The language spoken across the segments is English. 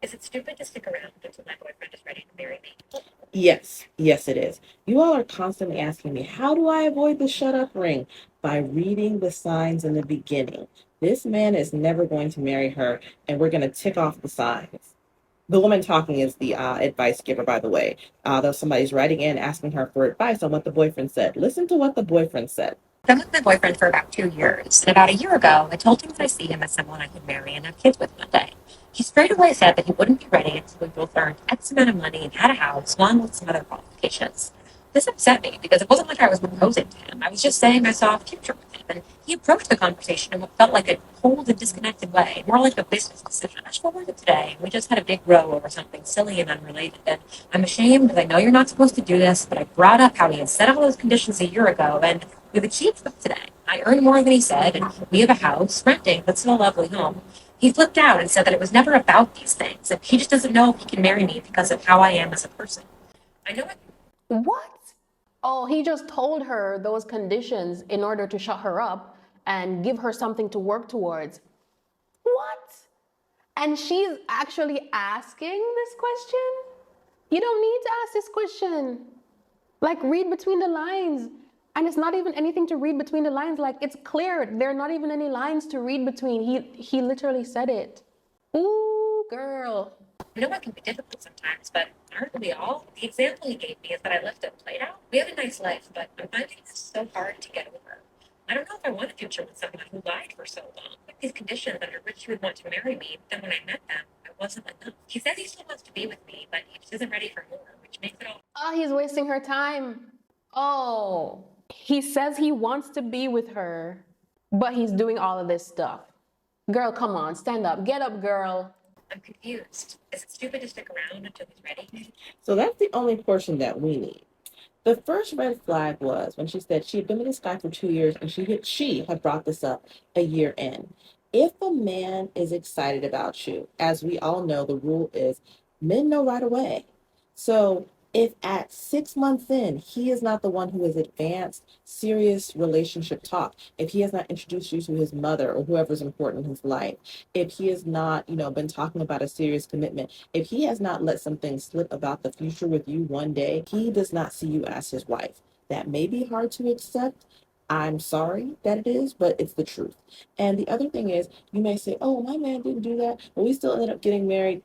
Is it stupid to stick around until my boyfriend is ready to marry me? Yes, yes, it is. You all are constantly asking me, how do I avoid the shut up ring? By reading the signs in the beginning. This man is never going to marry her, and we're going to tick off the signs. The woman talking is the advice giver, by the way. Though somebody's writing in asking her for advice on what the boyfriend said. Listen to what the boyfriend said. I've been with my boyfriend for about 2 years, and about a year ago, I told him that I see him as someone I could marry and have kids with one day. He straight away said that he wouldn't be ready until we both earned X amount of money and had a house, along with some other qualifications. This upset me because it wasn't like I was proposing to him. I was just saying I saw a future with him, and he approached the conversation in what felt like a cold and disconnected way, more like a business decision. I forward it today. We just had a big row over something silly and unrelated, and I'm ashamed because I know you're not supposed to do this, but I brought up how he had set all those conditions a year ago, and we've achieved them today. I earn more than he said, and we have a house, renting, but still a lovely home. He flipped out and said that it was never about these things, and he just doesn't know if he can marry me because of how I am as a person. I know it. What? Oh, he just told her those conditions in order to shut her up and give her something to work towards. What? And she's actually asking this question? You don't need to ask this question. Like, read between the lines. And it's not even anything to read between the lines. Like, it's clear. There are not even any lines to read between. He literally said it. Ooh, girl. I know it can be difficult sometimes, but aren't we all? The example he gave me is that I left it played out. We have a nice life, but I'm finding this so hard to get over. I don't know if I want a future with someone who lied for so long, with these conditions under which he would want to marry me, but then when I met them, I wasn't enough. He says he still wants to be with me, but he just isn't ready for more, which makes it all. Oh, he's wasting her time. Oh, he says he wants to be with her, but he's doing all of this stuff. Girl, come on, stand up. Get up, girl. I'm confused. Is it stupid to stick around until he's ready? So that's the only portion that we need. The first red flag was when she said she had been with this guy for 2 years and she had brought this up a year in. If a man is excited about you, as we all know, the rule is men know right away. So if at 6 months in he is not the one who has advanced serious relationship talk, if he has not introduced you to his mother or whoever's important in his life, if he has not, been talking about a serious commitment, if he has not let something slip about the future with you one day, he does not see you as his wife. That may be hard to accept. I'm sorry that it is, but it's the truth. And the other thing is, you may say, oh, my man didn't do that, but we still ended up getting married.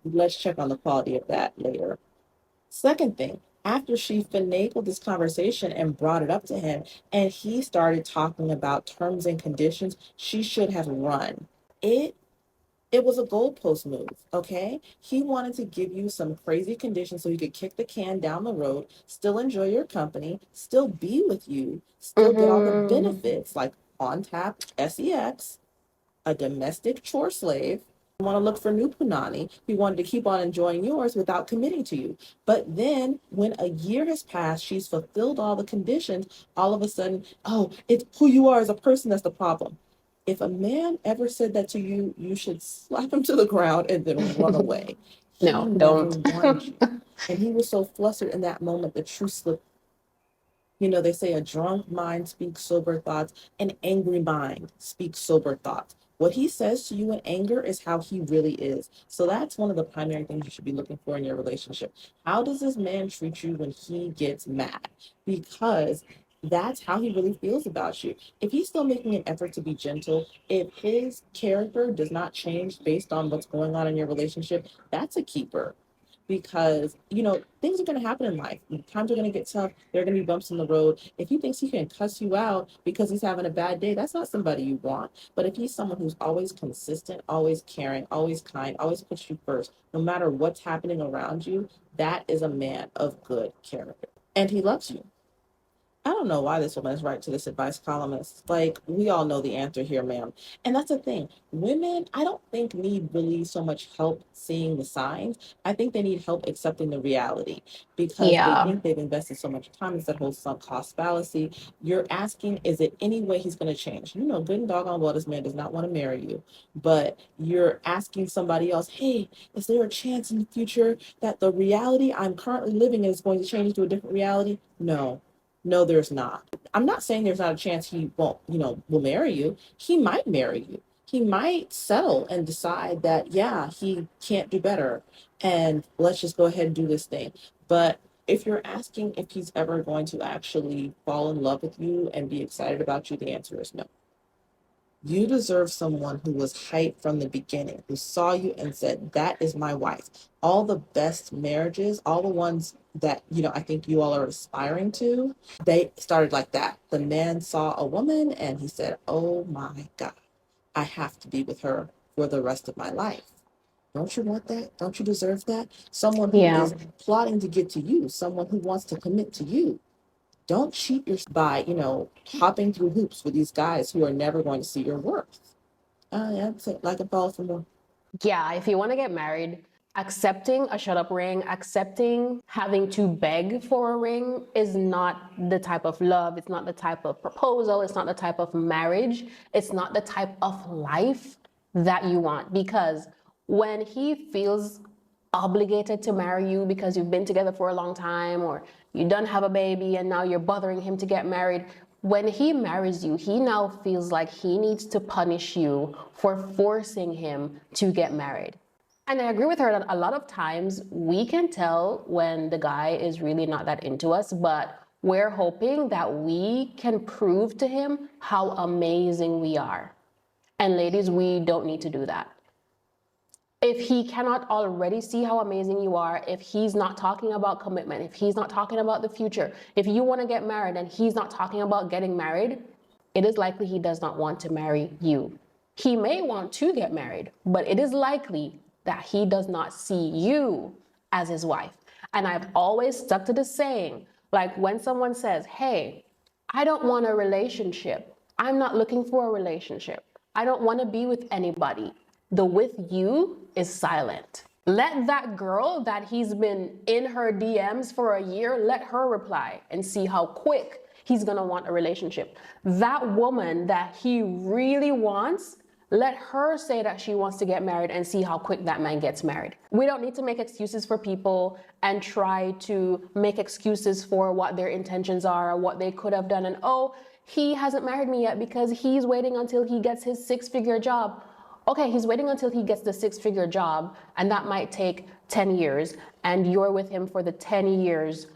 Let's check on the quality of that later. Second thing, after she finagled this conversation and brought it up to him, and he started talking about terms and conditions, she should have run. It it was a goalpost move, okay? He wanted to give you some crazy conditions so he could kick the can down the road, still enjoy your company, still be with you, still get all the Mm-hmm. benefits like on tap sex, a domestic chore slave. Want to look for new punani. He wanted to keep on enjoying yours without committing to you. But then when a year has passed, she's fulfilled all the conditions, all of a sudden, oh, it's who you are as a person that's the problem. If a man ever said that to you, you should slap him to the ground and then run away. He No, never don't. wanted you. And he was so flustered in that moment, the truth slipped. They say a drunk mind speaks sober thoughts, an angry mind speaks sober thoughts. What he says to you in anger is how he really is. So that's one of the primary things you should be looking for in your relationship. How does this man treat you when he gets mad? Because that's how he really feels about you. If he's still making an effort to be gentle, if his character does not change based on what's going on in your relationship, that's a keeper, because things are going to happen in life. Times are going to get tough. There are going to be bumps in the road. If he thinks he can cuss you out because he's having a bad day, that's not somebody you want. But if he's someone who's always consistent, always caring, always kind, always puts you first, no matter what's happening around you, that is a man of good character, and he loves you. I don't know why this woman is right to this advice columnist. Like, we all know the answer here, ma'am. And that's the thing. Women, I don't think, need really so much help seeing the signs. I think they need help accepting the reality, because they Yeah. think they've invested so much time. It's that whole sunk cost fallacy. You're asking, is it any way he's going to change? You know, good and doggone well, this man does not want to marry you. But you're asking somebody else, hey, is there a chance in the future that the reality I'm currently living in is going to change to a different reality? No. No, there's not. I'm not saying there's not a chance he won't, will marry you. He might marry you. he might settle and decide that, yeah, he can't do better. And let's just go ahead and do this thing. But if you're asking if he's ever going to actually fall in love with you and be excited about you, the answer is no. You deserve someone who was hyped from the beginning, who saw you and said, that is my wife. All the best marriages, all the ones that, I think you all are aspiring to, they started like that. The man saw a woman and he said, oh my God, I have to be with her for the rest of my life. Don't you want that? Don't you deserve that? Someone who Yeah. is plotting to get to you, someone who wants to commit to you. Don't cheat yourself by, hopping through hoops with these guys who are never going to see your worth. Yeah, that's it. Like a ball for more. Yeah, if you want to get married, accepting a shut up ring, accepting having to beg for a ring is not the type of love. It's not the type of proposal. It's not the type of marriage. It's not the type of life that you want. Because when he feels obligated to marry you because you've been together for a long time, or you don't have a baby and now you're bothering him to get married, when he marries you, he now feels like he needs to punish you for forcing him to get married. And I agree with her that a lot of times we can tell when the guy is really not that into us, but we're hoping that we can prove to him how amazing we are. And ladies, we don't need to do that. If he cannot already see how amazing you are, if he's not talking about commitment, if he's not talking about the future, if you want to get married and he's not talking about getting married, it is likely he does not want to marry you. He may want to get married, but it is likely that he does not see you as his wife. And I've always stuck to the saying, like when someone says, hey, I don't want a relationship. I'm not looking for a relationship. I don't want to be with anybody. The with you is silent. Let that girl that he's been in her DMs for a year, let her reply and see how quick he's gonna want a relationship. That woman that he really wants, let her say that she wants to get married and see how quick that man gets married. We don't need to make excuses for people and try to make excuses for what their intentions are or what they could have done. And oh, he hasn't married me yet because he's waiting until he gets his six-figure job. Okay, he's waiting until he gets the six-figure job, and that might take 10 years, and you're with him for the 10 years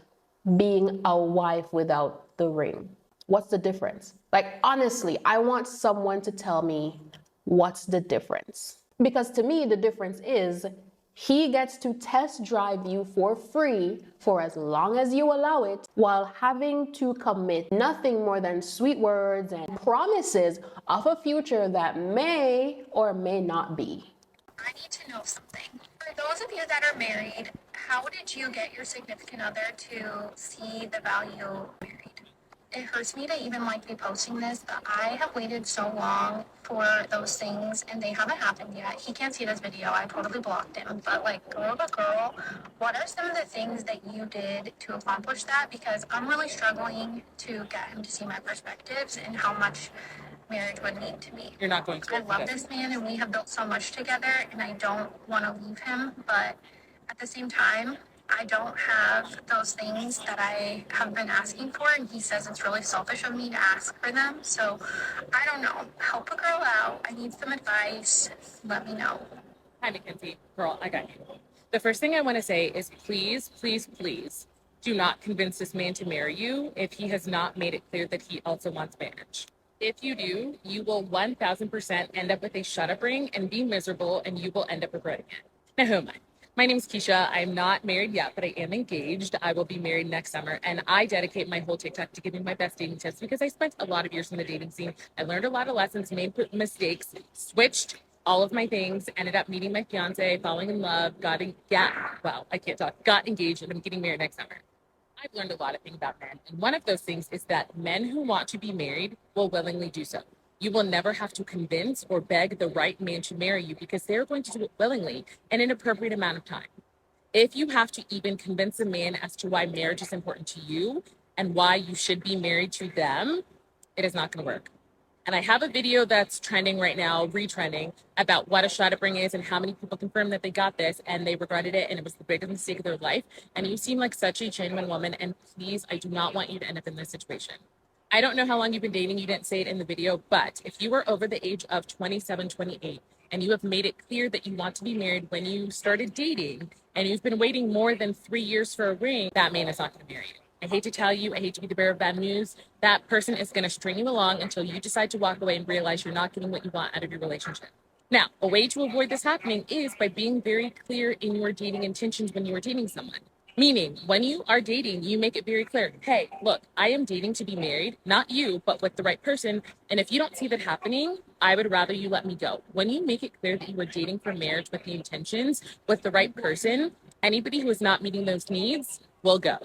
being a wife without the ring. What's the difference? Like, honestly, I want someone to tell me what's the difference. Because to me, the difference is he gets to test drive you for free for as long as you allow it, while having to commit nothing more than sweet words and promises of a future that may or may not be. I need to know something. For those of you that are married, how did you get your significant other to see the value of married? It hurts me to even be posting this, but I have waited so long for those things and they haven't happened yet. He can't see this video. I totally blocked him. But girl to girl, what are some of the things that you did to accomplish that? Because I'm really struggling to get him to see my perspectives and how much marriage would mean to me. You're not going to. I love this man and we have built so much together and I don't want to leave him, but at the same time, I don't have those things that I have been asking for, and he says it's really selfish of me to ask for them. So I don't know. Help a girl out. I need some advice. Let me know. Hi, Mackenzie. Girl, I got you. The first thing I want to say is please, please, please do not convince this man to marry you if he has not made it clear that he also wants marriage. If you do, you will 1000% end up with a shut-up ring and be miserable, and you will end up regretting it. Now, who am I? My name is Keisha. I'm not married yet, but I am engaged. I will be married next summer, and I dedicate my whole TikTok to giving my best dating tips because I spent a lot of years in the dating scene. I learned a lot of lessons, made mistakes, switched all of my things, ended up meeting my fiance, falling in love, got engaged, and I'm getting married next summer. I've learned a lot of things about men, and one of those things is that men who want to be married will willingly do so. You will never have to convince or beg the right man to marry you because they're going to do it willingly in an appropriate amount of time. If you have to even convince a man as to why marriage is important to you and why you should be married to them, it is not going to work. And I have a video that's trending right now, retrending, about what a shut-up ring is and how many people confirmed that they got this and they regretted it and it was the biggest mistake of their life. And you seem like such a genuine woman, and please, I do not want you to end up in this situation. I don't know how long you've been dating. You didn't say it in the video, but if you are over the age of 27, 28, and you have made it clear that you want to be married when you started dating, and you've been waiting more than 3 years for a ring, that man is not going to marry you. I hate to tell you, I hate to be the bearer of bad news. That person is going to string you along until you decide to walk away and realize you're not getting what you want out of your relationship. Now, a way to avoid this happening is by being very clear in your dating intentions when you are dating someone. Meaning, when you are dating, you make it very clear, hey, look, I am dating to be married, not you, but with the right person. And if you don't see that happening, I would rather you let me go. When you make it clear that you are dating for marriage with the intentions, with the right person, anybody who is not meeting those needs will go.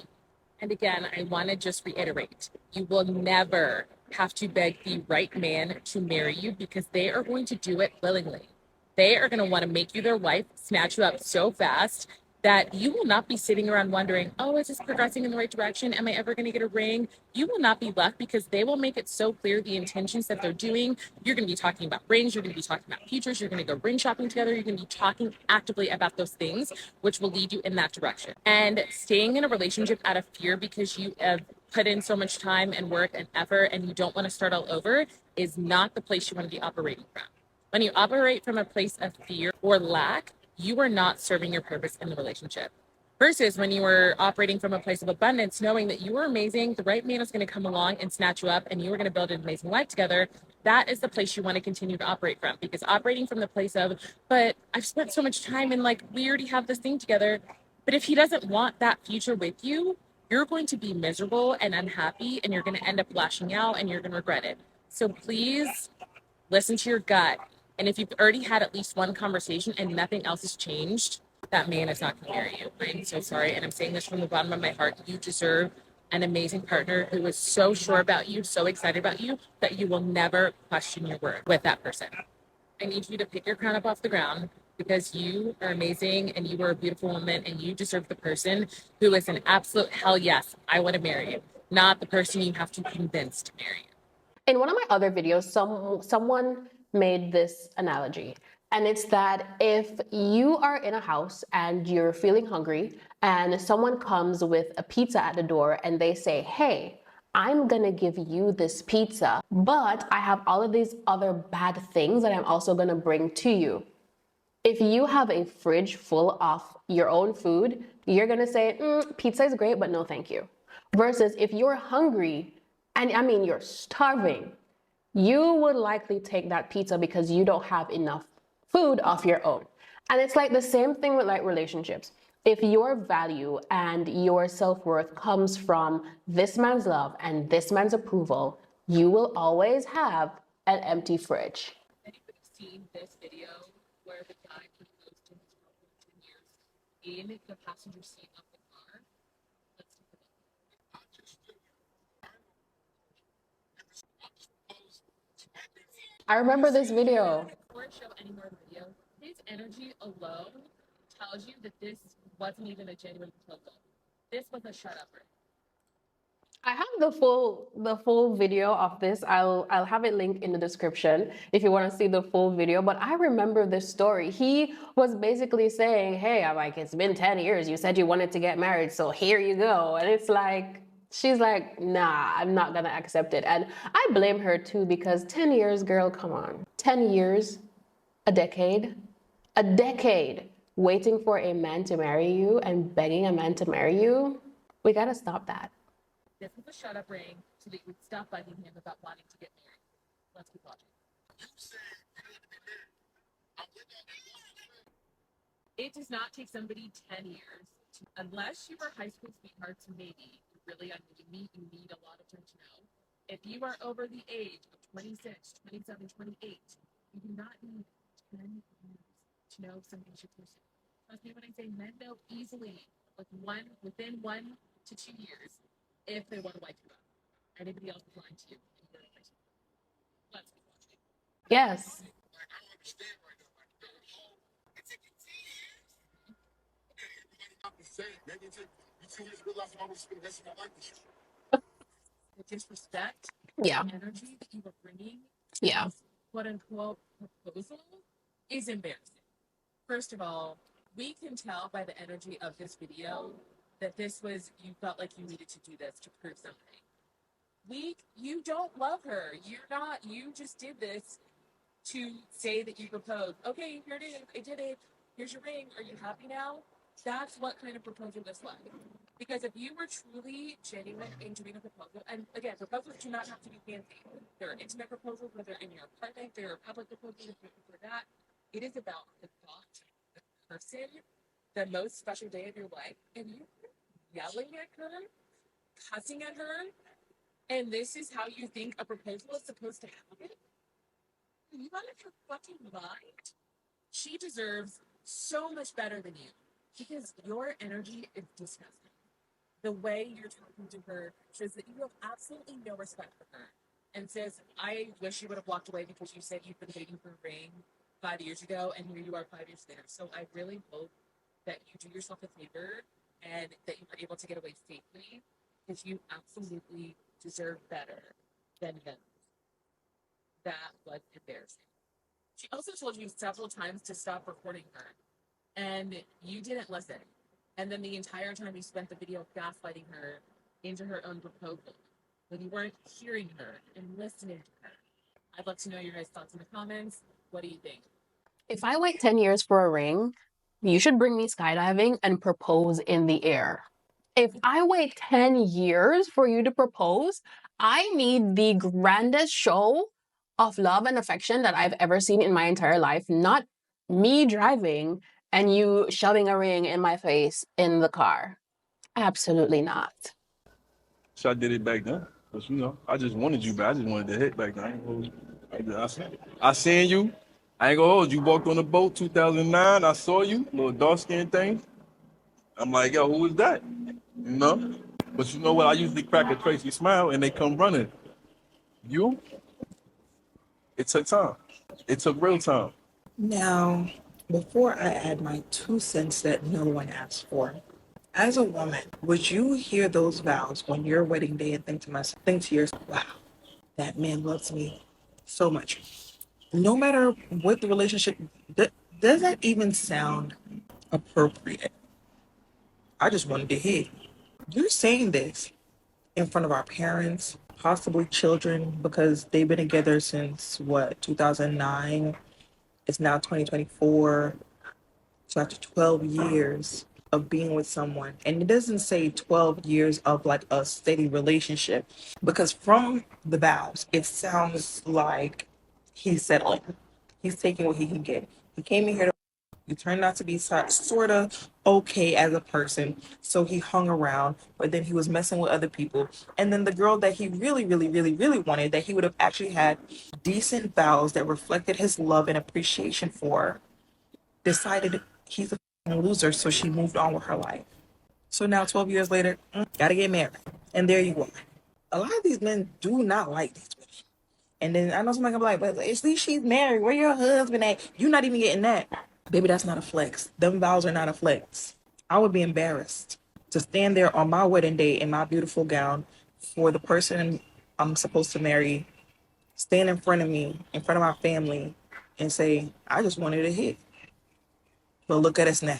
And again, I want to just reiterate, you will never have to beg the right man to marry you because they are going to do it willingly. They are going to want to make you their wife, snatch you up so fast that you will not be sitting around wondering, oh, is this progressing in the right direction? Am I ever going to get a ring? You will not be left because they will make it so clear the intentions that they're doing. You're going to be talking about rings. You're going to be talking about futures. You're going to go ring shopping together. You're going to be talking actively about those things, which will lead you in that direction. And staying in a relationship out of fear because you have put in so much time and work and effort and you don't want to start all over is not the place you want to be operating from. When you operate from a place of fear or lack, you are not serving your purpose in the relationship. Versus when you are operating from a place of abundance, knowing that you are amazing, the right man is going to come along and snatch you up, and you are going to build an amazing life together. That is the place you want to continue to operate from. Because operating from the place of, but I've spent so much time and like we already have this thing together. But if he doesn't want that future with you, you're going to be miserable and unhappy, and you're going to end up lashing out and you're going to regret it. So please listen to your gut. And if you've already had at least one conversation and nothing else has changed, that man is not going to marry you. I'm so sorry. And I'm saying this from the bottom of my heart. You deserve an amazing partner who is so sure about you, so excited about you, that you will never question your worth with that person. I need you to pick your crown up off the ground because you are amazing and you are a beautiful woman and you deserve the person who is an absolute hell yes, I want to marry you, not the person you have to convince to marry you. In one of my other videos, someone made this analogy, and it's that if you are in a house and you're feeling hungry and someone comes with a pizza at the door and they say, hey, I'm gonna give you this pizza, but I have all of these other bad things that I'm also gonna bring to you. If you have a fridge full of your own food, you're gonna say, pizza is great, but no thank you. Versus if you're hungry, and I mean you're starving, you would likely take that pizza because you don't have enough food of your own. And it's like the same thing with like relationships. If your value and your self-worth comes from this man's love and this man's approval, you will always have an empty fridge. Anybody seen this video where the guy proposed to his girlfriend 10 years in the passenger seat of the car? Let's take a look. I remember this video. Before I show any more video, his energy alone tells you that this wasn't even a genuine proposal. This was a shut up ring. I have the full video of this. I'll have it linked in the description if you want to see the full video. But I remember this story. He was basically saying, "Hey, I'm like, it's been 10 years. You said you wanted to get married, so here you go." And it's like, she's like, "Nah, I'm not gonna accept it." And I blame her too because 10 years, girl, come on, 10 years, a decade waiting for a man to marry you and begging a man to marry you. We gotta stop that. This was a shut up ring so that you would stop bugging him about wanting to get married. Let's keep watching. It does not take somebody 10 years to, unless you were high school sweethearts, maybe you really you need a lot of time to know. If you are over the age of 26, 27, 28, you do not need 10 years to know if somebody's your person. Trust me when I say men know easily within 1 to 2 years if they want to wipe you up. Anybody else is lying to you. Let's keep watching. Yes. The disrespect, Yeah. the energy that you were bringing to Yeah. this quote unquote proposal is embarrassing. First of all, we can tell by the energy of this video that this was, you felt like you needed to do this to prove something. Weak, you don't love her. You just did this to say that you proposed. Okay, here it is. I did it. Here's your ring. Are you happy now? That's what kind of proposal this was. Because if you were truly genuine in doing a proposal, and again, proposals do not have to be fancy. There are intimate proposals, whether in your apartment, there are public proposals, if you prefer that. It is about the thought, the person, the most special day of your life, and you yelling at her, cussing at her, and this is how you think a proposal is supposed to happen? Are you out of your fucking mind? She deserves so much better than you because your energy is disgusting. The way you're talking to her shows that you have absolutely no respect for her and says, I wish you would have walked away because you said you've been waiting for a ring 5 years ago and here you are 5 years later. So I really hope that you do yourself a favor and that you were able to get away safely because you absolutely deserve better than him. That was embarrassing. She also told you several times to stop recording her, and you didn't listen. And then the entire time you spent the video gaslighting her into her own proposal, but you weren't hearing her and listening to her. I'd love to know your guys' thoughts in the comments. What do you think? If I wait 10 years for a ring, you should bring me skydiving and propose in the air. If I wait 10 years for you to propose, I need the grandest show of love and affection that I've ever seen in my entire life, not me driving and you shoving a ring in my face in the car. Absolutely not. So I did it back then. But I just wanted you back. I just wanted to hit back then. I seen you. I ain't gonna hold you. Walked on the boat 2009. I saw you, little dark skinned thing. I'm like, yo, who is that? You know? But you know what? I usually crack a Tracy smile and they come running. You? It took time. It took real time. Now, before I add my 2 cents that no one asked for, as a woman, would you hear those vows on your wedding day and think to yourself, wow, that man loves me so much? No matter what the relationship, does that even sound appropriate? I just wanted to hear. You're saying this in front of our parents, possibly children, because they've been together since what, 2009? It's now 2024. So after 12 years of being with someone, and it doesn't say 12 years of like a steady relationship, because from the vows, it sounds like he's settling. He's taking what he can get. He came in here to, you turned out to be sort of okay as a person. So he hung around, but then he was messing with other people. And then the girl that he really, really, really, really wanted, that he would have actually had decent vows that reflected his love and appreciation for, decided he's a loser, so she moved on with her life. So now, 12 years later, gotta get married. And there you go. A lot of these men do not like these women. And then I know somebody gonna be like, but at least she's married. Where your husband at? You're not even getting that. Baby, that's not a flex. Them vows are not a flex. I would be embarrassed to stand there on my wedding day in my beautiful gown for the person I'm supposed to marry, stand in front of me, in front of my family, and say, I just wanted to hit. But look at us now.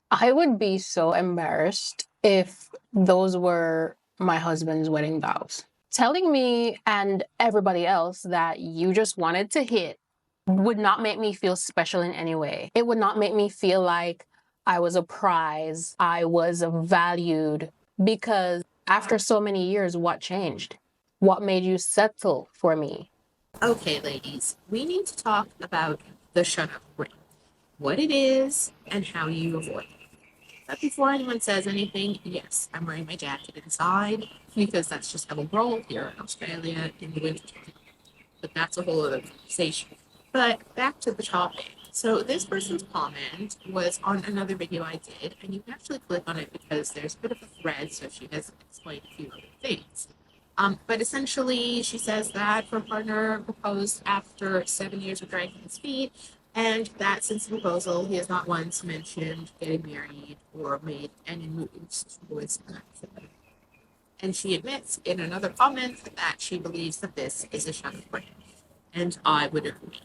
I would be so embarrassed if those were my husband's wedding vows. Telling me and everybody else that you just wanted to hit would not make me feel special in any way. It would not make me feel like I was a prize, I was valued, because after so many years, what changed? What made you settle for me? Okay, ladies, we need to talk about the shut up ring, what it is, and how you avoid it. But before anyone says anything, yes, I'm wearing my jacket inside because that's just how we roll here in Australia in the winter. But that's a whole other conversation. But back to the topic. So this person's comment was on another video I did, and you can actually click on it because there's a bit of a thread, so she has explained a few other things. But essentially, she says that her partner proposed after 7 years of dragging his feet, and that since the proposal, he has not once mentioned getting married or made any moves towards that. And she admits in another comment that she believes that this is a shut up ring, and I would agree.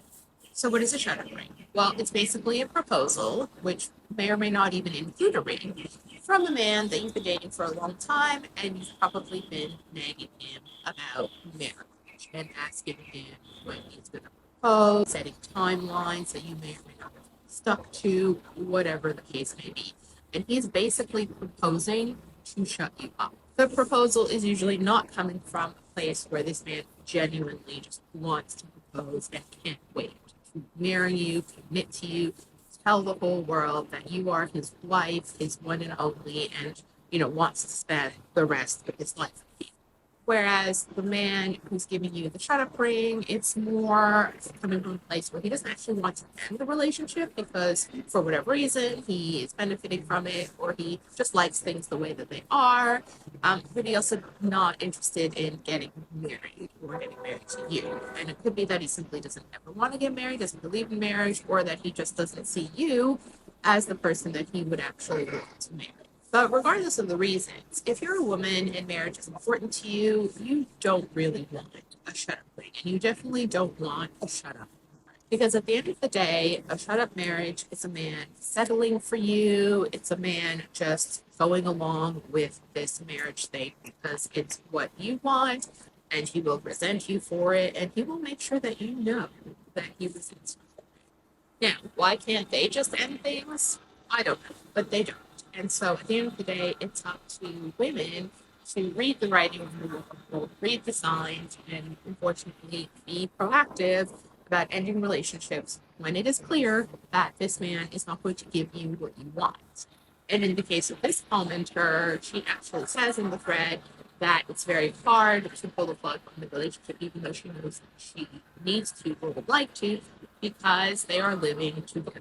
So what is a shut-up ring? Well, it's basically a proposal, which may or may not even include a ring, from a man that you've been dating for a long time, and you've probably been nagging him about marriage and asking him when he's going to propose, setting timelines that you may or may not have stuck to, whatever the case may be. And he's basically proposing to shut you up. The proposal is usually not coming from a place where this man genuinely just wants to propose and can't wait to marry you, commit to you, tell the whole world that you are his wife, his one and only, and wants to spend the rest of his life with you. Whereas the man who's giving you the shut up ring, it's more coming from a place where he doesn't actually want to end the relationship because for whatever reason he is benefiting from it or he just likes things the way that they are. But he also not interested in getting married or getting married to you. And it could be that he simply doesn't ever want to get married, doesn't believe in marriage, or that he just doesn't see you as the person that he would actually want to marry. But regardless of the reasons, if you're a woman and marriage is important to you, you don't really want a shut-up ring. And you definitely don't want a shut-up. Because at the end of the day, a shut-up marriage is a man settling for you. It's a man just going along with this marriage thing because it's what you want, and he will resent you for it, and he will make sure that you know that he resents you for it. Now, why can't they just end things? I don't know, but they don't. And so at the end of the day, it's up to women to read the writing on the wall, read the signs, and unfortunately be proactive about ending relationships when it is clear that this man is not going to give you what you want. And in the case of this commenter, she actually says in the thread that it's very hard to pull the plug on the relationship, even though she knows that she needs to or would like to, because they are living together.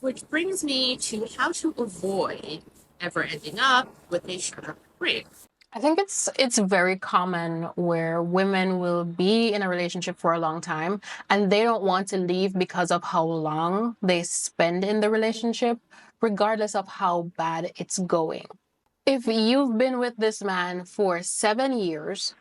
Which brings me to how to avoid ever ending up with a shut-up ring. I think it's very common where women will be in a relationship for a long time and they don't want to leave because of how long they spend in the relationship, regardless of how bad it's going. If you've been with this man for 7 years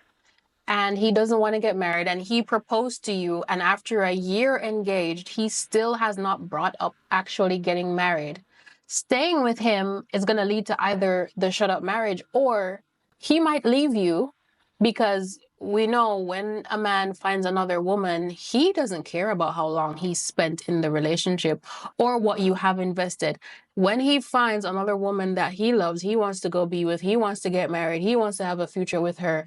and he doesn't want to get married and he proposed to you and after a year engaged, he still has not brought up actually getting married, staying with him is going to lead to either the shut up marriage or he might leave you because we know when a man finds another woman, he doesn't care about how long he spent in the relationship or what you have invested. When he finds another woman that he loves, he wants to go be with, he wants to get married, he wants to have a future with her.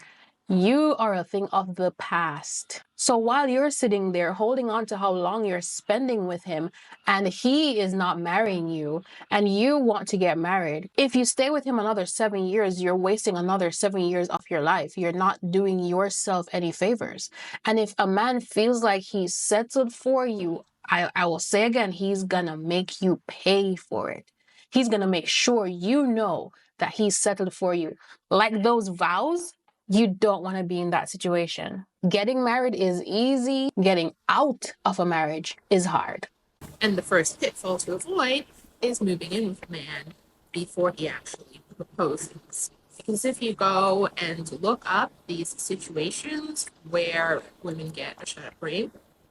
You are a thing of the past. So while you're sitting there holding on to how long you're spending with him and he is not marrying you and you want to get married, if you stay with him another 7 years, you're wasting another 7 years of your life. You're not doing yourself any favors. And if a man feels like he's settled for you, I will say again, he's gonna make you pay for it. He's gonna make sure you know that he's settled for you. Like those vows, you don't want to be in that situation. Getting married is easy. Getting out of a marriage is hard. And the first pitfall to avoid is moving in with a man before he actually proposes. Because if you go and look up these situations where women get a shut-up ring,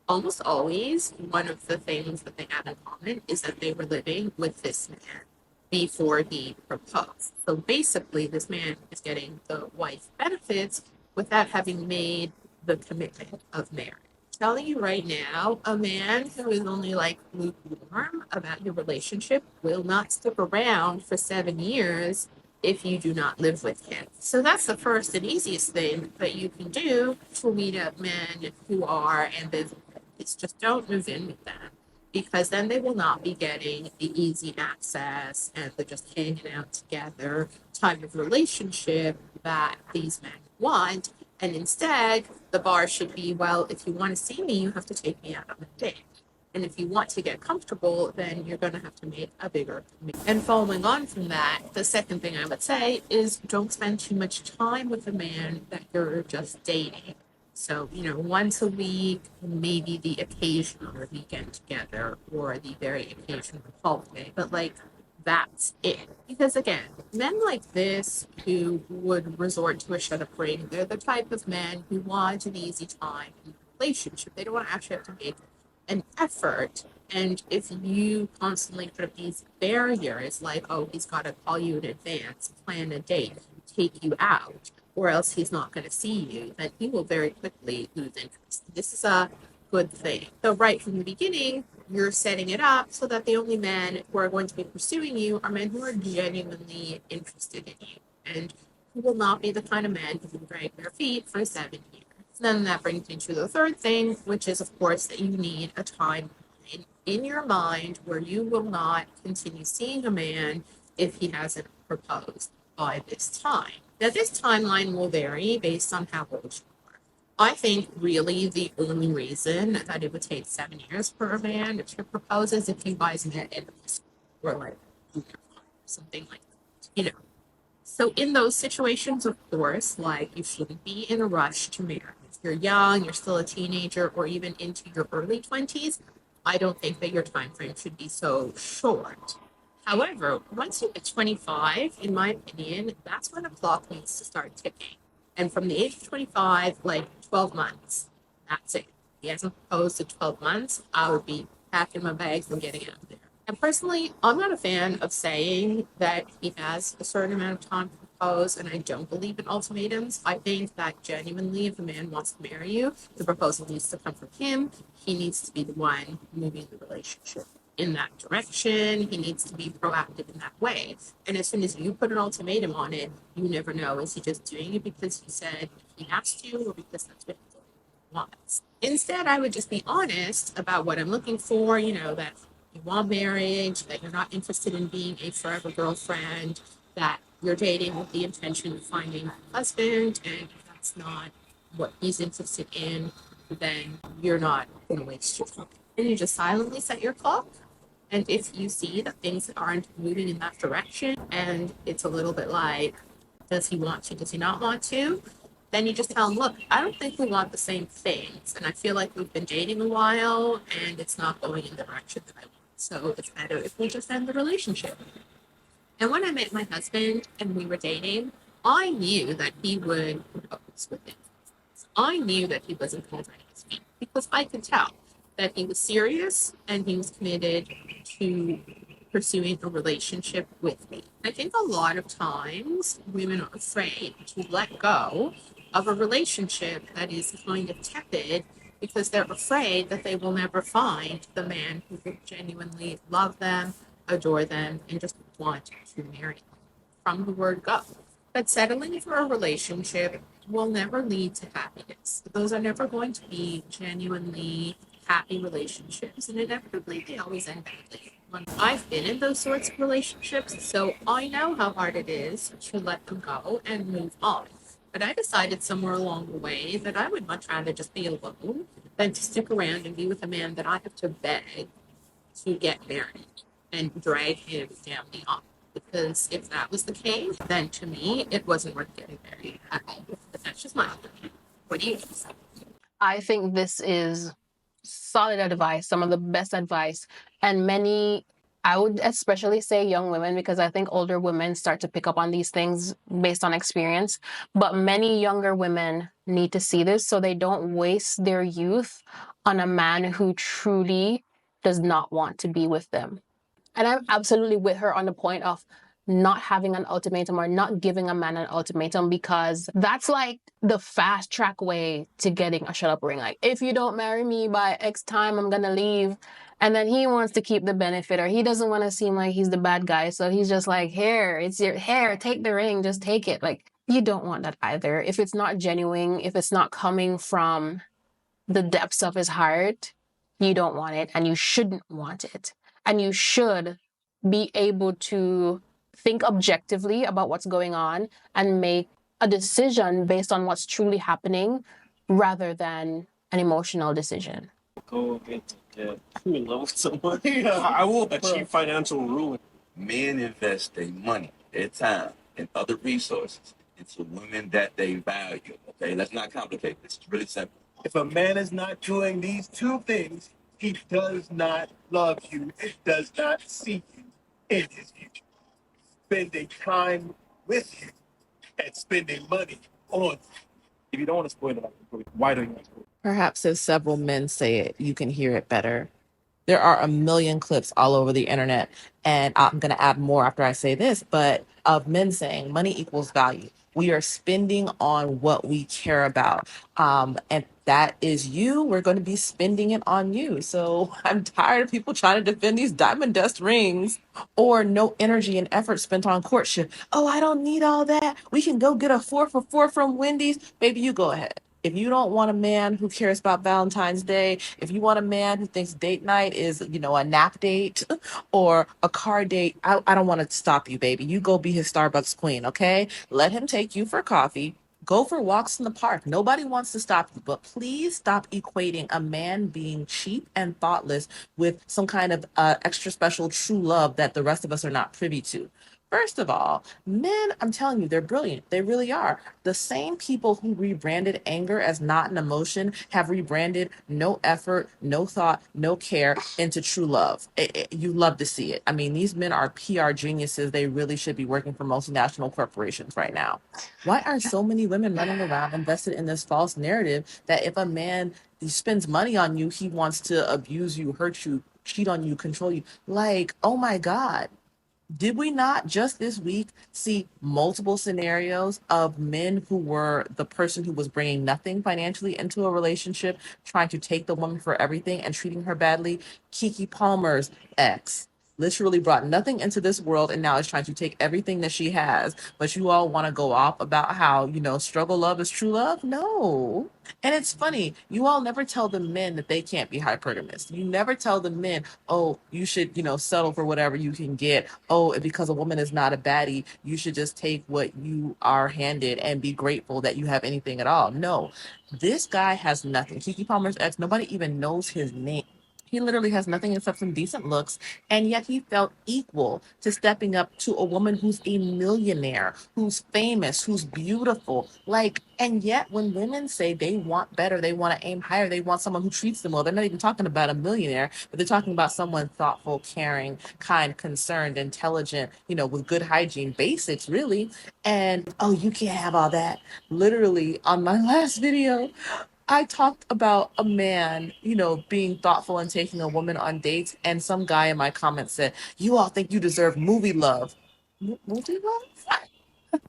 almost always one of the things that they have in common is that they were living with this man before he proposed. So basically, this man is getting the wife benefits without having made the commitment of marriage. Telling you right now, a man who is only like lukewarm about your relationship will not stick around for 7 years if you do not live with him. So that's the first and easiest thing that you can do to weed out men who are ambivalent. It's just don't move in with them, because then they will not be getting the easy access and the just hanging out together type of relationship that these men want. And instead, the bar should be, well, if you want to see me, you have to take me out on a date. And if you want to get comfortable, then you're going to have to make a bigger commitment. And following on from that, the second thing I would say is don't spend too much time with a man that you're just dating. So, once a week, maybe the occasional weekend together or the very occasional holiday, but that's it. Because again, men like this who would resort to a shut-up ring, they're the type of men who want an easy time in a relationship. They don't want to actually have to make an effort. And if you constantly put up these barriers, like, oh, he's got to call you in advance, plan a date, take you out, or else he's not going to see you, then he will very quickly lose interest. This is a good thing. So, right from the beginning, you're setting it up so that the only men who are going to be pursuing you are men who are genuinely interested in you and who will not be the kind of men who will drag their feet for 7 years. Then that brings me to the third thing, which is, of course, that you need a timeline in your mind where you will not continue seeing a man if he hasn't proposed by this time. Now, this timeline will vary based on how old you are. I think really the only reason that it would take 7 years for a man to propose is if you guys met in high school or like something like that, you know. So in those situations, of course, like you shouldn't be in a rush to marry. If you're young, you're still a teenager, or even into your early 20s, I don't think that your time frame should be so short. However, once you hit 25, in my opinion, that's when the clock needs to start ticking. And from the age of 25, like 12 months, that's it. If he hasn't proposed in 12 months, I would be packing my bags and getting out of there. And personally, I'm not a fan of saying that he has a certain amount of time to propose, and I don't believe in ultimatums. I think that genuinely, if a man wants to marry you, the proposal needs to come from him. He needs to be the one moving the relationship in that direction. He needs to be proactive in that way. And as soon as you put an ultimatum on it, you never know, is he just doing it because he said he has to, or because that's what he wants? Instead, I would just be honest about what I'm looking for, that you want marriage, that you're not interested in being a forever girlfriend, that you're dating with the intention of finding a husband, and if that's not what he's interested in, then you're not going to waste your time. And you just silently set your clock. And if you see that things aren't moving in that direction, and it's a little bit like, does he want to, does he not want to? Then you just tell him, look, I don't think we want the same things. And I feel like we've been dating a while and it's not going in the direction that I want. So it's better if we just end the relationship. And when I met my husband and we were dating, I knew that he would propose within. I knew that he wasn't going to drag his feet because I could tell that he was serious and he was committed to pursuing a relationship with me. I think a lot of times women are afraid to let go of a relationship that is kind of tepid because they're afraid that they will never find the man who will genuinely love them, adore them, and just want to marry them. From the word go. But settling for a relationship will never lead to happiness. Those are never going to be genuinely happy relationships, and inevitably they always end badly. I've been in those sorts of relationships, so I know how hard it is to let them go and move on. But I decided somewhere along the way that I would much rather just be alone than to stick around and be with a man that I have to beg to get married and drag him down the aisle. Because if that was the case, then to me, it wasn't worth getting married at all. But that's just my opinion. What do you think? I think this is solid advice, some of the best advice. And many, I would especially say young women, because I think older women start to pick up on these things based on experience. But many younger women need to see this so they don't waste their youth on a man who truly does not want to be with them. And I'm absolutely with her on the point of not having an ultimatum or not giving a man an ultimatum, because that's like the fast track way to getting a shut up ring. Like, if you don't marry me by X time, I'm gonna leave. And then he wants to keep the benefit, or he doesn't want to seem like he's the bad guy. So he's just like, here, it's your hair, take the ring, just take it. Like, you don't want that either. If it's not genuine, if it's not coming from the depths of his heart, you don't want it, and you shouldn't want it. And you should be able to think objectively about what's going on and make a decision based on what's truly happening rather than an emotional decision. Go into debt, love someone. I will achieve financial ruin. Men invest their money, their time, and other resources into women that they value. Okay, let's not complicate this. It's really simple. If a man is not doing these two things, he does not love you and does not see you in his future. Spending time with you and spending money on you. If you don't want to spoil it, why don't you want to spoil it? Perhaps if several men say it, you can hear it better. There are a million clips all over the internet, and I'm going to add more after I say this, but of men saying money equals value. We are spending on what we care about. And that is you. We're going to be spending it on you. So I'm tired of people trying to defend these diamond dust rings or no energy and effort spent on courtship. Oh, I don't need all that. We can go get a 4 for $4 from Wendy's. Baby, you go ahead. If you don't want a man who cares about Valentine's Day, if you want a man who thinks date night is, a nap date or a car date, I don't want to stop you, baby. You go be his Starbucks queen, okay? Let him take you for coffee. Go for walks in the park. Nobody wants to stop you, but please stop equating a man being cheap and thoughtless with some kind of extra special true love that the rest of us are not privy to. First of all, men, I'm telling you, they're brilliant. They really are. The same people who rebranded anger as not an emotion have rebranded no effort, no thought, no care into true love. You love to see it. I mean, these men are PR geniuses. They really should be working for multinational corporations right now. Why are so many women running around invested in this false narrative that if a man spends money on you, he wants to abuse you, hurt you, cheat on you, control you? Like, oh my God. Did we not just this week see multiple scenarios of men who were the person who was bringing nothing financially into a relationship, trying to take the woman for everything and treating her badly? Kiki Palmer's ex literally brought nothing into this world and now is trying to take everything that she has. But you all want to go off about how, struggle love is true love? No. And it's funny, you all never tell the men that they can't be hypergamous. You never tell the men, oh, you should, settle for whatever you can get. Oh, and because a woman is not a baddie, you should just take what you are handed and be grateful that you have anything at all. No, this guy has nothing. Kiki Palmer's ex, nobody even knows his name. He literally has nothing except some decent looks, and yet he felt equal to stepping up to a woman who's a millionaire, who's famous, who's beautiful. Like, and yet when women say they want better, they want to aim higher, they want someone who treats them well, they're not even talking about a millionaire, but they're talking about someone thoughtful, caring, kind, concerned, intelligent, with good hygiene, basics, really. And oh, you can't have all that. Literally, on my last video, I talked about a man, being thoughtful and taking a woman on dates, and some guy in my comments said, "You all think you deserve movie love." Movie love?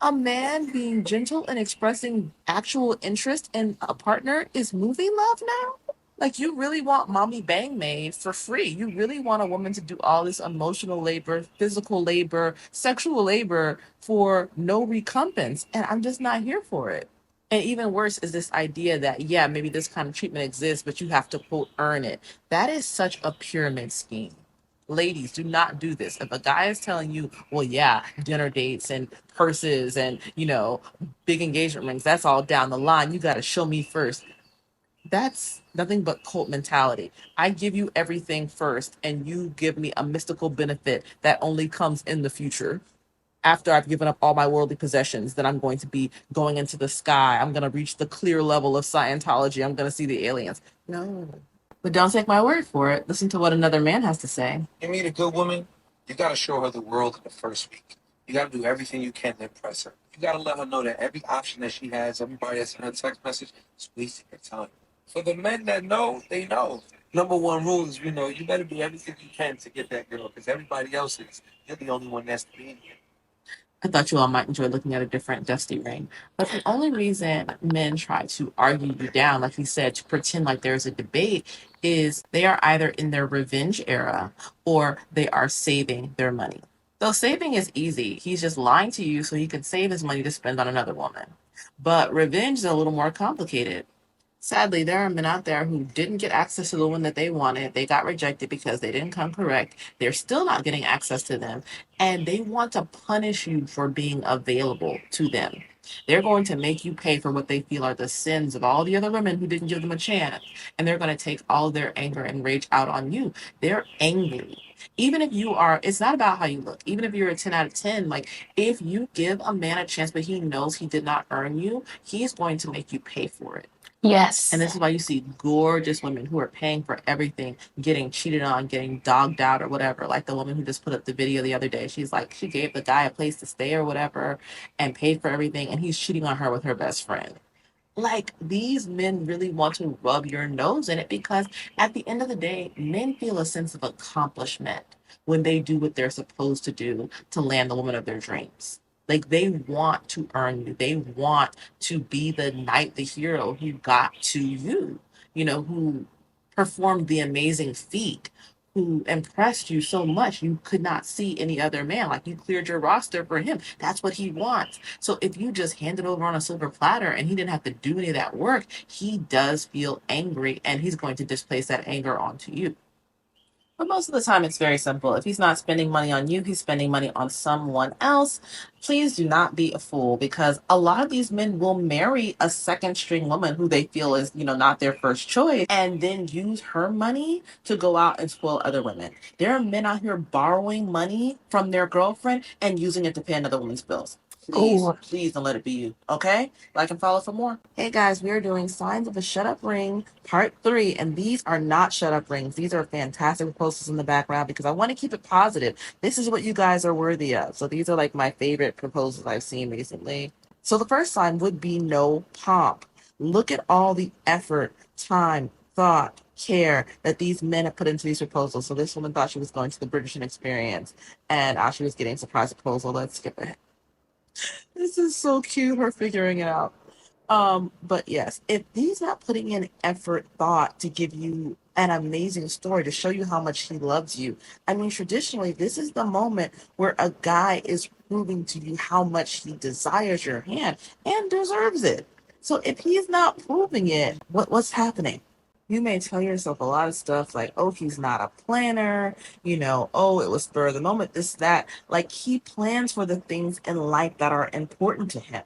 A man being gentle and expressing actual interest in a partner is movie love now? Like, you really want mommy bang maid for free. You really want a woman to do all this emotional labor, physical labor, sexual labor for no recompense. And I'm just not here for it. And even worse is this idea that, yeah, maybe this kind of treatment exists, but you have to, quote, earn it. That is such a pyramid scheme. Ladies, do not do this. If a guy is telling you, well, yeah, dinner dates and purses and, big engagement rings, that's all down the line. You got to show me first. That's nothing but cult mentality. I give you everything first, and you give me a mystical benefit that only comes in the future. After I've given up all my worldly possessions, then I'm going to be going into the sky. I'm going to reach the clear level of Scientology. I'm going to see the aliens. No. But don't take my word for it. Listen to what another man has to say. You meet a good woman, you gotta show her the world in the first week. You gotta do everything you can to impress her. You gotta let her know that every option that she has, everybody that's in her text message, is wasting her time. For the men that know, they know. Number one rule is, you better do everything you can to get that girl, because everybody else is. You're the only one that's being here. I thought you all might enjoy looking at a different dusty ring. But the only reason men try to argue you down, like he said, to pretend like there's a debate, is they are either in their revenge era or they are saving their money. So saving is easy. He's just lying to you so he can save his money to spend on another woman. But revenge is a little more complicated. Sadly, there are men out there who didn't get access to the one that they wanted. They got rejected because they didn't come correct. They're still not getting access to them. And they want to punish you for being available to them. They're going to make you pay for what they feel are the sins of all the other women who didn't give them a chance. And they're going to take all their anger and rage out on you. They're angry. Even if you are, it's not about how you look. Even if you're a 10 out of 10, like, if you give a man a chance, but he knows he did not earn you, he's going to make you pay for it. Yes. And this is why you see gorgeous women who are paying for everything, getting cheated on, getting dogged out or whatever. Like the woman who just put up the video the other day. She's like, she gave the guy a place to stay or whatever and paid for everything. And he's cheating on her with her best friend. Like, these men really want to rub your nose in it because at the end of the day, men feel a sense of accomplishment when they do what they're supposed to do to land the woman of their dreams. Like, they want to earn you. They want to be the knight, the hero who got to you, who performed the amazing feat, who impressed you so much you could not see any other man. Like, you cleared your roster for him. That's what he wants. So if you just hand it over on a silver platter and he didn't have to do any of that work, he does feel angry and he's going to displace that anger onto you. But most of the time, it's very simple. If he's not spending money on you, he's spending money on someone else. Please do not be a fool, because a lot of these men will marry a second string woman who they feel is, not their first choice, and then use her money to go out and spoil other women. There are men out here borrowing money from their girlfriend and using it to pay another woman's bills. Please, Oh, please don't let it be you, okay? Like and follow for more. Hey guys, we are doing Signs of a Shut Up Ring Part 3, and these are not shut up rings. These are fantastic proposals in the background because I want to keep it positive. This is what you guys are worthy of. So these are like my favorite proposals I've seen recently. So the first sign would be no pomp. Look at all the effort, time, thought, care that these men have put into these proposals. So this woman thought she was going to the British experience, and she was getting a surprise proposal. Let's skip ahead. This is so cute, her figuring it out. But yes, if he's not putting in effort, thought to give you an amazing story to show you how much he loves you, I mean, traditionally, this is the moment where a guy is proving to you how much he desires your hand and deserves it. So if he's not proving it, what's happening? You may tell yourself a lot of stuff like, oh, he's not a planner, oh, it was spur of the moment, this, that. Like, he plans for the things in life that are important to him.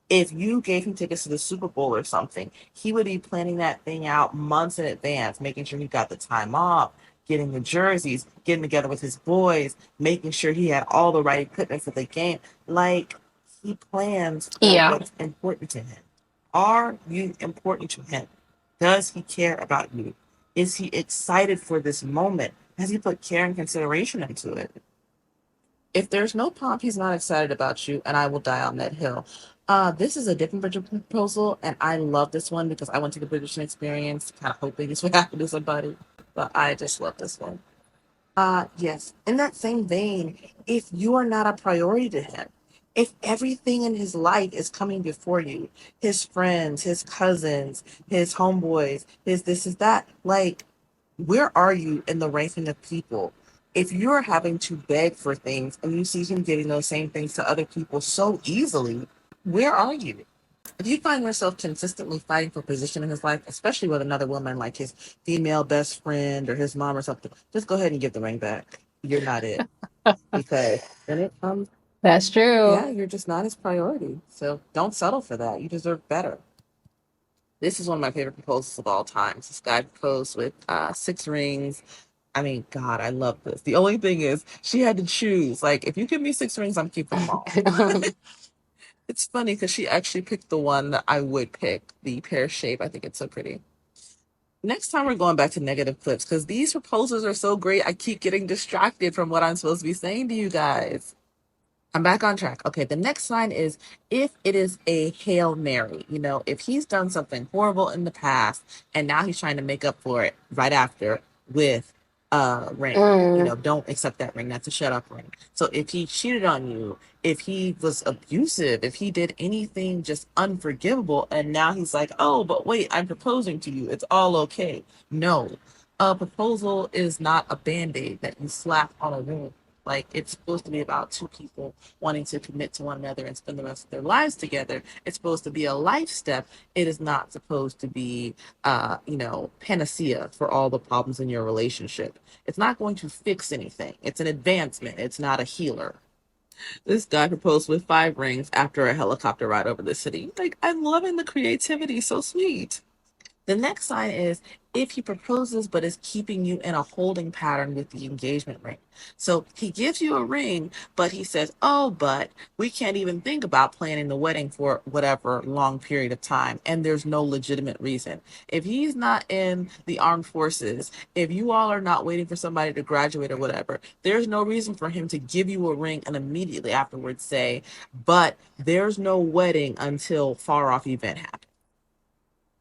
If you gave him tickets to the Super Bowl or something, he would be planning that thing out months in advance, making sure he got the time off, getting the jerseys, getting together with his boys, making sure he had all the right equipment for the game. Like, he plans for yeah. what's important to him. Are you important to him? Does he care about you? Is he excited for this moment? Has he put care and consideration into it? If there's no pomp, he's not excited about you, and I will die on that hill. This is a different British proposal, and I love this one because I went to the British experience, kind of hoping this would happen to somebody, but I just love this one. Yes. In that same vein, if you are not a priority to him, if everything in his life is coming before you, his friends, his cousins, his homeboys, his this is that, like, where are you in the ranking of people? If you're having to beg for things and you see him giving those same things to other people so easily, where are you? If you find yourself consistently fighting for position in his life, especially with another woman like his female best friend or his mom or something, just go ahead and give the ring back. You're not it. Because when it comes, That's yeah, true. you're just not his priority. So don't settle for that. You deserve better. This is one of my favorite proposals of all time. This guy proposed with 6 rings. I mean, God, I love this. The only thing is, she had to choose. Like, if you give me 6 rings, I'm keeping them all. It's funny because she actually picked the one that I would pick, the pear shape. I think it's so pretty. Next time we're going back to negative clips because these proposals are so great. I keep getting distracted from what I'm supposed to be saying to you guys. I'm back on track. Okay, the next sign is if it is a Hail Mary. If he's done something horrible in the past and now he's trying to make up for it right after with a ring. Mm. Don't accept that ring. That's a shut up ring. So if he cheated on you, if he was abusive, if he did anything just unforgivable, and now he's like, oh, but wait, I'm proposing to you. It's all okay. No, a proposal is not a band-aid that you slap on a wound. Like, it's supposed to be about two people wanting to commit to one another and spend the rest of their lives together. It's supposed to be a life step. It is not supposed to be, panacea for all the problems in your relationship. It's not going to fix anything. It's an advancement. It's not a healer. This guy proposed with 5 rings after a helicopter ride over the city. Like, I'm loving the creativity. So sweet. The next sign is if he proposes but is keeping you in a holding pattern with the engagement ring. So he gives you a ring, but he says, oh, but we can't even think about planning the wedding for whatever long period of time. And there's no legitimate reason. If he's not in the armed forces, if you all are not waiting for somebody to graduate or whatever, there's no reason for him to give you a ring and immediately afterwards say, but there's no wedding until far off event happens.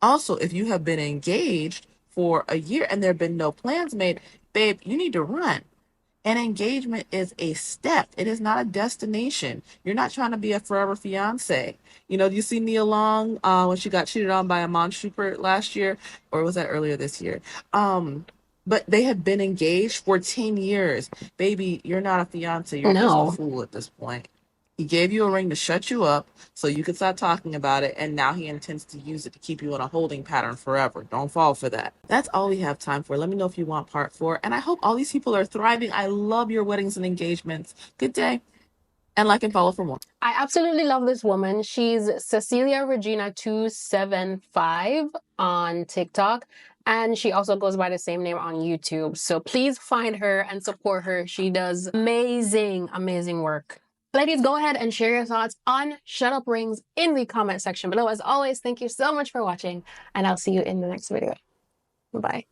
Also, if you have been engaged for a year and there have been no plans made, babe, you need to run. An engagement is a step. It is not a destination. You're not trying to be a forever fiance. You know, do you see Nia Long when she got cheated on by a Trooper last year, or was that earlier this year? But they had been engaged for 10 years. Baby, you're not a fiance. You're just a No. fool at this point. He gave you a ring to shut you up so you could stop talking about it, and now he intends to use it to keep you in a holding pattern forever. Don't fall for that. That's all we have time for. Let me know if you want part 4. And I hope all these people are thriving. I love your weddings and engagements. Good day. And like and follow for more. I absolutely love this woman. She's Cecilia Regina 275 on TikTok. And she also goes by the same name on YouTube. So please find her and support her. She does amazing, amazing work. Ladies, go ahead and share your thoughts on Shut Up Rings in the comment section below. As always, thank you so much for watching, and I'll see you in the next video. Bye.